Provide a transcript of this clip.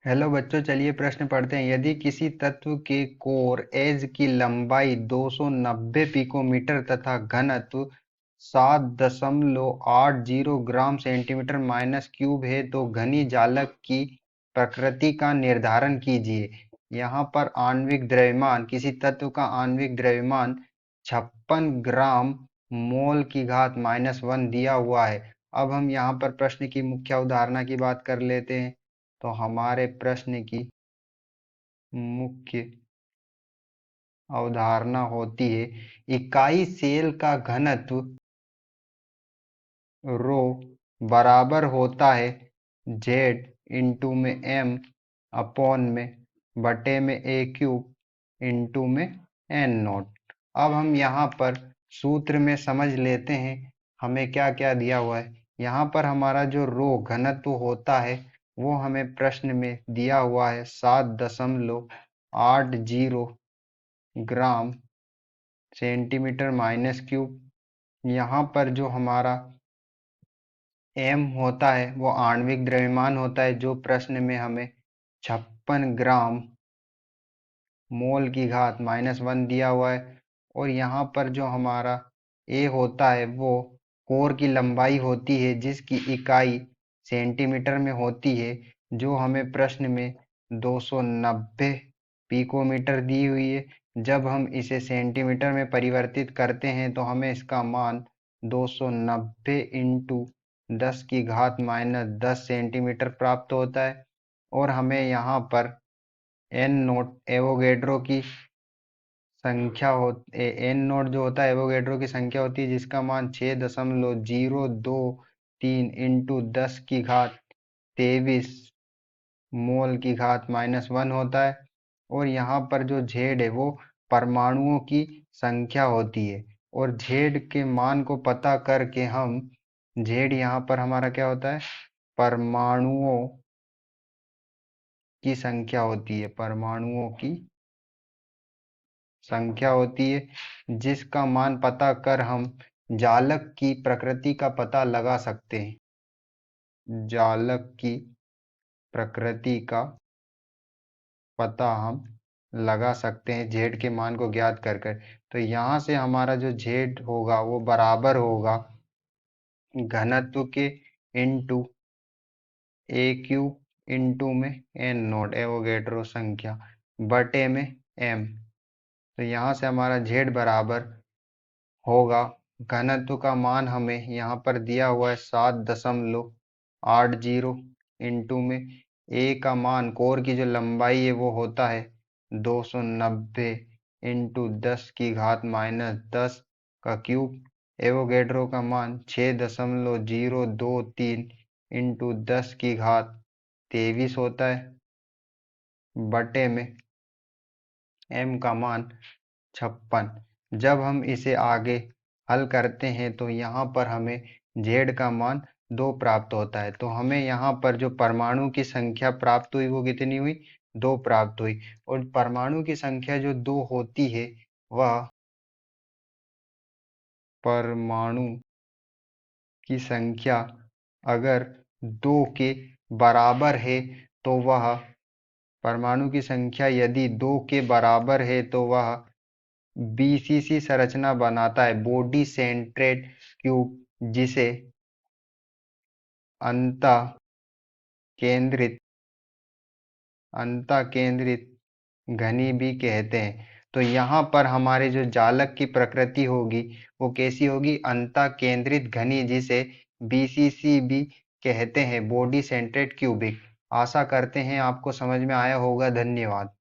Hello बच्चों, चलिए प्रश्न पढ़ते हैं। यदि किसी तत्व के कोर एज की लंबाई 290 पिकोमीटर तथा घनत्व 7.80 ग्राम सेंटीमीटर माइनस क्यूब है तो घनी जालक की प्रकृति का निर्धारण कीजिए। यहाँ पर आणविक द्रव्यमान, किसी तत्व का आणविक द्रव्यमान 56 ग्राम मोल की घात -1 दिया हुआ है। अब हम यहाँ पर प्रश्न की मुख्य अवधारणा की बात कर लेते हैं। तो हमारे प्रश्न की मुख्य अवधारणा होती है, इकाई सेल का घनत्व रो बराबर होता है जेड इंटू में एम अपॉन में बटे में ए क्यूब इंटू में एन नोट। अब हम यहाँ पर सूत्र में समझ लेते हैं हमें क्या क्या दिया हुआ है। यहाँ पर हमारा जो रो घनत्व होता है वो हमें प्रश्न में दिया हुआ है 7.80 ग्राम सेंटीमीटर माइनस क्यूब। यहाँ पर जो हमारा एम होता है वो आणविक द्रव्यमान होता है जो प्रश्न में हमें 56 ग्राम मोल की घात -1 दिया हुआ है। और यहाँ पर जो हमारा ए होता है वो कोर की लंबाई होती है जिसकी इकाई सेंटीमीटर में होती है, जो हमें प्रश्न में 290 पिकोमीटर दी हुई है। जब हम इसे सेंटीमीटर में परिवर्तित करते हैं तो हमें इसका मान 290 इंटू 10 की घात -10 सेंटीमीटर प्राप्त होता है। और हमें यहाँ पर एन नोट एवोगेड्रो की संख्या हो एन नोट जो होता है एवोगेड्रो की संख्या होती है जिसका मान 6.023 इंटू 10 की घात 23 मोल की घात -1 होता है। और यहाँ पर जो जेड है वो परमाणुओं की संख्या होती है। और जेड के मान को पता करके हम जेड यहाँ पर हमारा क्या होता है, परमाणुओं की संख्या होती है, परमाणुओं की संख्या होती है जिसका मान पता कर हम जालक की प्रकृति का पता लगा सकते हैं। जालक की प्रकृति का पता हम लगा सकते हैं जेड के मान को ज्ञात कर कर। तो यहाँ से हमारा जो जेड होगा वो बराबर होगा घनत्व के इंटू ए क्यूब इंटू में एन नोट एवोगेड्रो संख्या बटे में एम। तो यहाँ से हमारा जेड बराबर होगा, घनत्व का मान हमें यहाँ पर दिया हुआ है 7.80 इंटू में ए का मान, कोर की जो लंबाई है वो होता है 290 इंटू 10 की घात -10 का क्यूब। एवोगेड्रो का मान 6.023 इंटू 10 की घात 23 होता है बटे में एम का मान 56। जब हम इसे आगे हल करते हैं तो यहाँ पर हमें जेड का मान 2 प्राप्त होता है। तो हमें यहाँ पर जो परमाणु की संख्या प्राप्त हुई वो कितनी हुई, 2 प्राप्त हुई। और परमाणु की संख्या जो 2 होती है वह परमाणु की संख्या अगर 2 के बराबर है तो वह परमाणु की संख्या यदि 2 के बराबर है तो वह बीसीसी संरचना बनाता है, बॉडी सेंट्रेड क्यूब, जिसे अंतः केंद्रित घनी भी कहते हैं। तो यहाँ पर हमारे जो जालक की प्रकृति होगी वो कैसी होगी, अंतः केंद्रित घनी, जिसे बीसीसी भी कहते हैं, बॉडी सेंट्रेड क्यूबिक। आशा करते हैं आपको समझ में आया होगा। धन्यवाद।